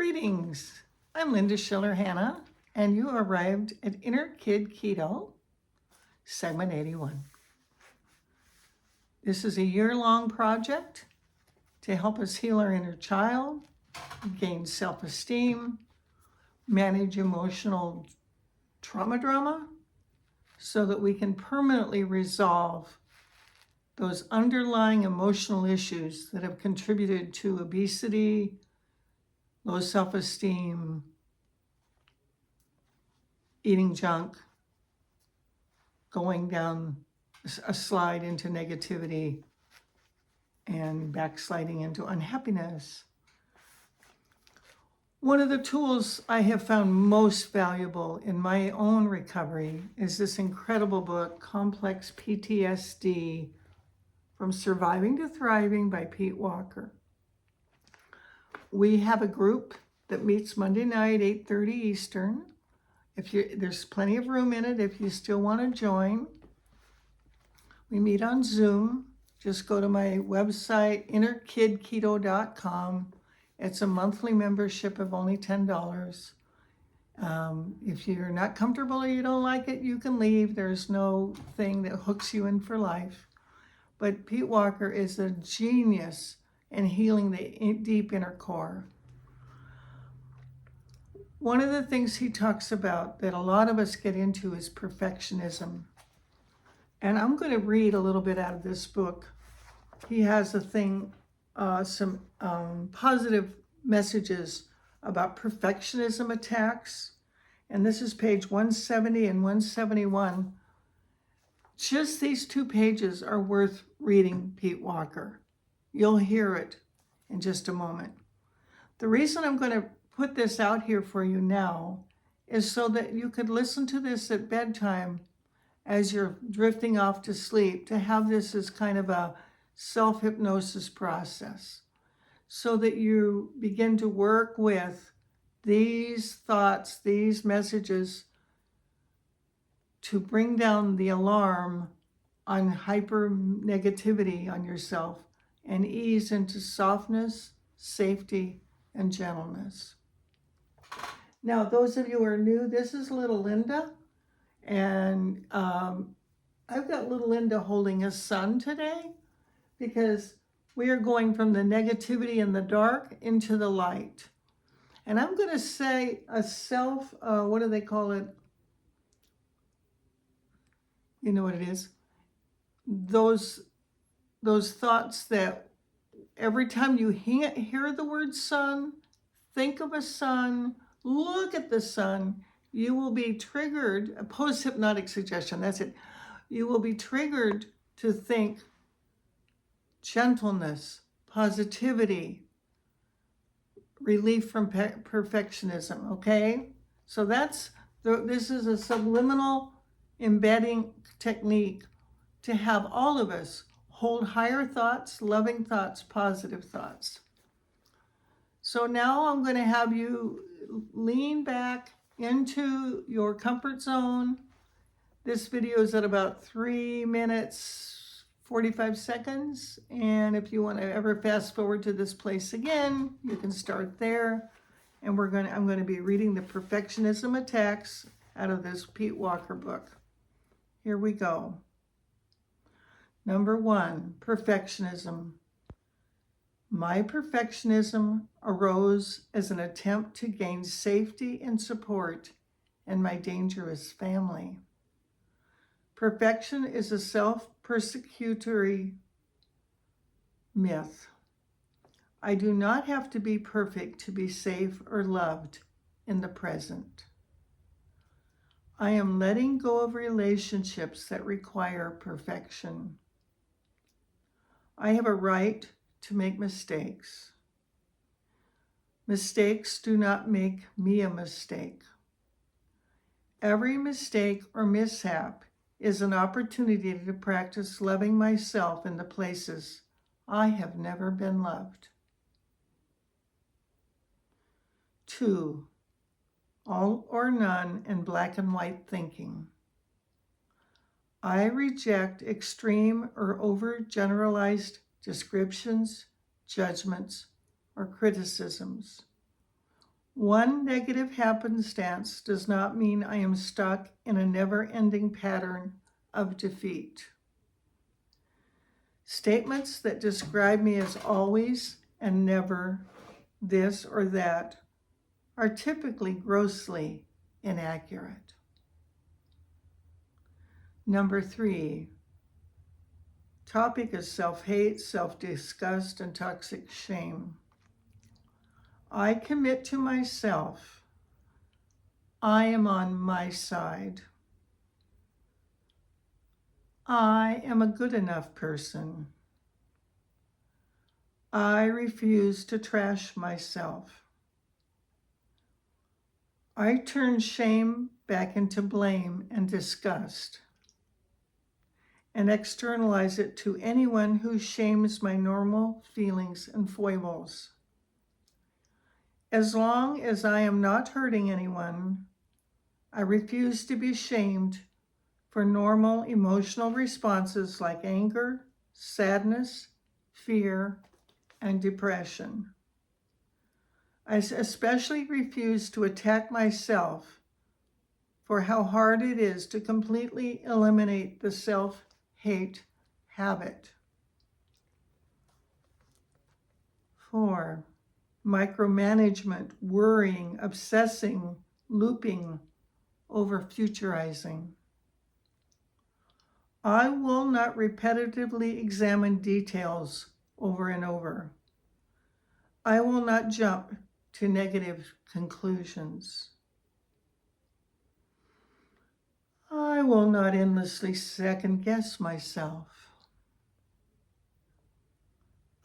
Greetings. I'm Linda Schiller Hanna, and you arrived at Inner Kid Keto, segment 81. This is a year-long project to help us heal our inner child, gain self-esteem, manage emotional trauma, so that we can permanently resolve those underlying emotional issues that have contributed to obesity, low self-esteem, eating junk, going down a slide into negativity, and backsliding into unhappiness. One of the tools I have found most valuable in my own recovery is this incredible book, Complex PTSD, From Surviving to Thriving by Pete Walker. We have a group that meets Monday night, 8:30 Eastern. There's plenty of room in it if you still want to join. We meet on Zoom. Just go to my website, innerkidketo.com. It's a monthly membership of only $10. If you're not comfortable or you don't like it, you can leave. There's no thing that hooks you in for life. But Pete Walker is a genius in healing the deep inner core. One of the things he talks about that a lot of us get into is perfectionism. And I'm going to read a little bit out of this book. He has some positive messages about perfectionism attacks. And this is page 170 and 171. Just these 2 pages are worth reading Pete Walker. You'll hear it in just a moment. The reason I'm going to put this out here for you now is so that you could listen to this at bedtime as you're drifting off to sleep, to have this as kind of a self-hypnosis process, so that you begin to work with these thoughts, these messages, to bring down the alarm on hyper negativity on yourself and ease into softness, safety, and gentleness. Now, those of you who are new, this is little Linda, and I've got little Linda holding a sun today because we are going from the negativity in the dark into the light. And I'm going to say a what do they call it? You know what it is? Those thoughts that every time you hear the word sun, think of a sun, look at the sun, you will be triggered, a post-hypnotic suggestion, that's it. You will be triggered to think gentleness, positivity, relief from perfectionism, okay? So this is a subliminal embedding technique to have all of us hold higher thoughts, loving thoughts, positive thoughts. So now I'm going to have you lean back into your comfort zone. This video is at about 3 minutes, 45 seconds. And if you want to ever fast forward to this place again, you can start there. And I'm going to be reading the Perfectionism Attacks out of this Pete Walker book. Here we go. Number 1, perfectionism. My perfectionism arose as an attempt to gain safety and support in my dangerous family. Perfection is a self-persecutory myth. I do not have to be perfect to be safe or loved in the present. I am letting go of relationships that require perfection. I have a right to make mistakes. Mistakes do not make me a mistake. Every mistake or mishap is an opportunity to practice loving myself in the places I have never been loved. 2, all or none and black and white thinking. I reject extreme or overgeneralized descriptions, judgments, or criticisms. One negative happenstance does not mean I am stuck in a never-ending pattern of defeat. Statements that describe me as always and never, this or that, are typically grossly inaccurate. Number 3, topic is self-hate, self-disgust, and toxic shame. I commit to myself. I am on my side. I am a good enough person. I refuse to trash myself. I turn shame back into blame and disgust and externalize it to anyone who shames my normal feelings and foibles. As long as I am not hurting anyone, I refuse to be shamed for normal emotional responses like anger, sadness, fear, and depression. I especially refuse to attack myself for how hard it is to completely eliminate the self-hate habit. 4, micromanagement, worrying, obsessing, looping, over futurizing. I will not repetitively examine details over and over. I will not jump to negative conclusions. I will not endlessly second-guess myself.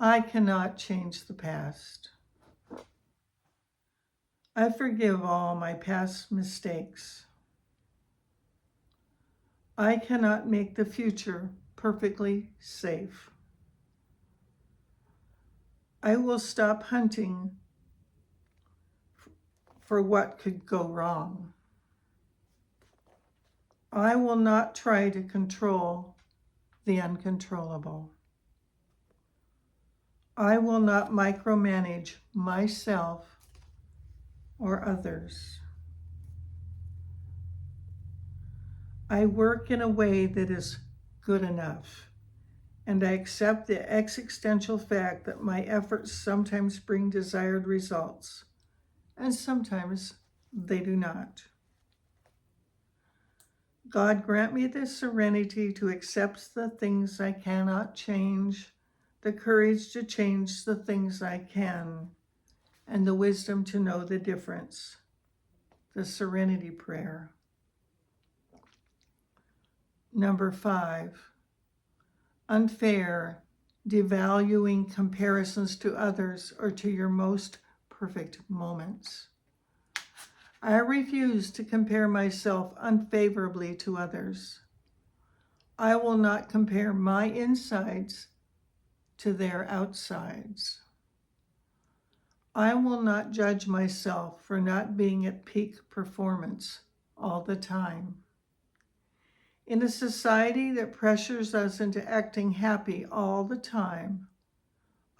I cannot change the past. I forgive all my past mistakes. I cannot make the future perfectly safe. I will stop hunting for what could go wrong. I will not try to control the uncontrollable. I will not micromanage myself or others. I work in a way that is good enough, and I accept the existential fact that my efforts sometimes bring desired results, and sometimes they do not. God grant me the serenity to accept the things I cannot change, the courage to change the things I can, and the wisdom to know the difference. The Serenity Prayer. Number 5, unfair, devaluing comparisons to others or to your most perfect moments. I refuse to compare myself unfavorably to others. I will not compare my insides to their outsides. I will not judge myself for not being at peak performance all the time. In a society that pressures us into acting happy all the time,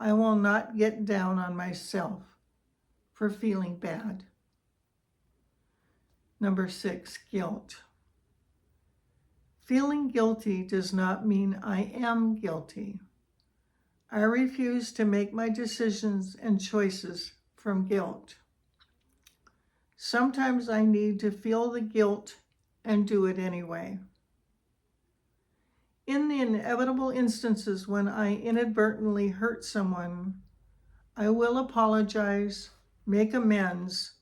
I will not get down on myself for feeling bad. Number 6, guilt. Feeling guilty does not mean I am guilty. I refuse to make my decisions and choices from guilt. Sometimes I need to feel the guilt and do it anyway. In the inevitable instances when I inadvertently hurt someone, I will apologize, make amends,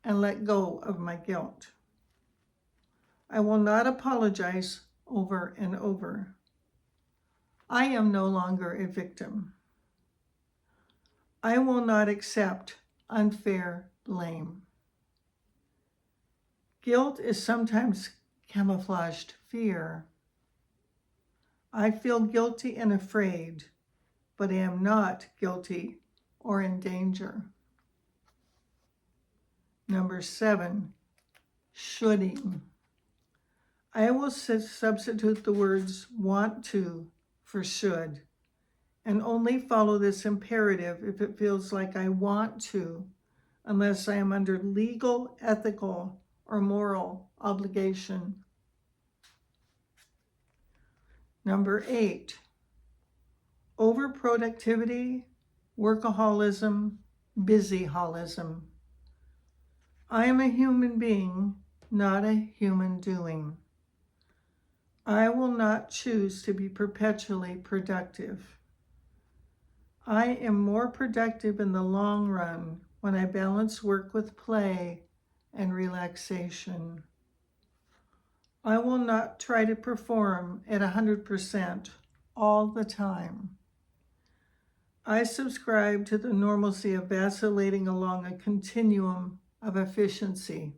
and let go of my guilt. I will not apologize over and over. I am no longer a victim. I will not accept unfair blame. Guilt is sometimes camouflaged fear. I feel guilty and afraid, but I am not guilty or in danger. Number 7, shoulding. I will substitute the words want to for should, and only follow this imperative if it feels like I want to, unless I am under legal, ethical, or moral obligation. Number 8, overproductivity, workaholism, busyholism. I am a human being, not a human doing. I will not choose to be perpetually productive. I am more productive in the long run when I balance work with play and relaxation. I will not try to perform at 100% all the time. I subscribe to the normalcy of vacillating along a continuum of efficiency.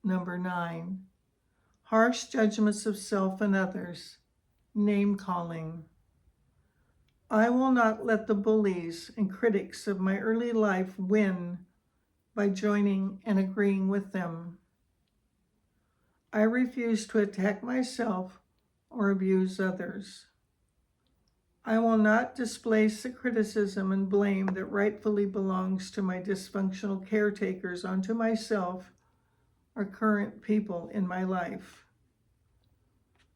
Number 9, harsh judgments of self and others, name-calling. I will not let the bullies and critics of my early life win by joining and agreeing with them. I refuse to attack myself or abuse others. I will not displace the criticism and blame that rightfully belongs to my dysfunctional caretakers onto myself or current people in my life.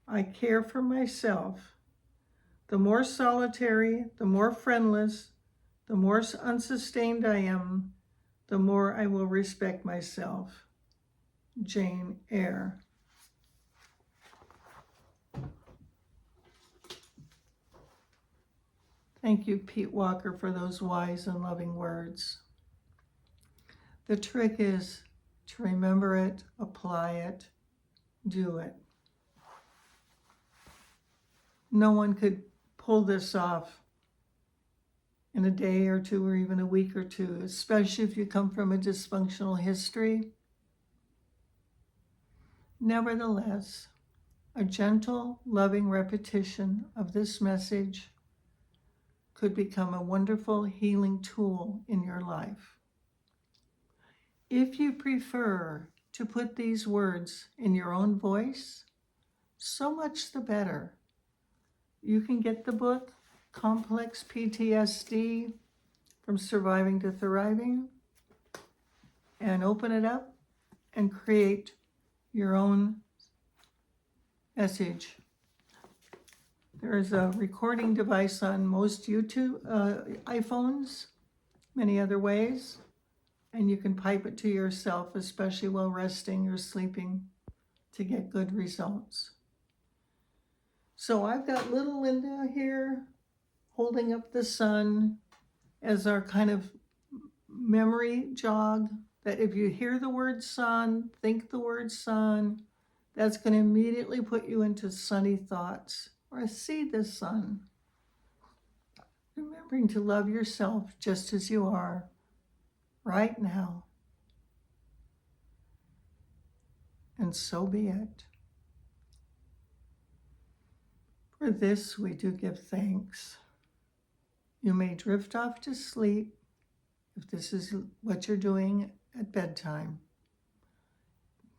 I care for myself. The more solitary, the more friendless, the more unsustained I am, the more I will respect myself. Jane Eyre. Thank you, Pete Walker, for those wise and loving words. The trick is to remember it, apply it, do it. No one could pull this off in a day or two or even a week or two, especially if you come from a dysfunctional history. Nevertheless, a gentle, loving repetition of this message could become a wonderful healing tool in your life. If you prefer to put these words in your own voice, so much the better. You can get the book, Complex PTSD, From Surviving to Thriving, and open it up and create your own message. There is a recording device on most YouTube iPhones, many other ways, and you can pipe it to yourself, especially while resting or sleeping, to get good results. So I've got little Linda here holding up the sun as our kind of memory jog, that if you hear the word sun, think the word sun, that's going to immediately put you into sunny thoughts, or see the sun. Remembering to love yourself just as you are right now. And so be it. For this we do give thanks. You may drift off to sleep if this is what you're doing at bedtime,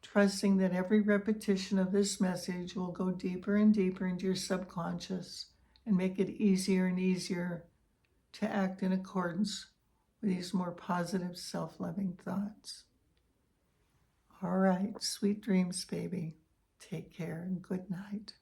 trusting that every repetition of this message will go deeper and deeper into your subconscious and make it easier and easier to act in accordance with these more positive, self-loving thoughts. All right, sweet dreams, baby. Take care and good night.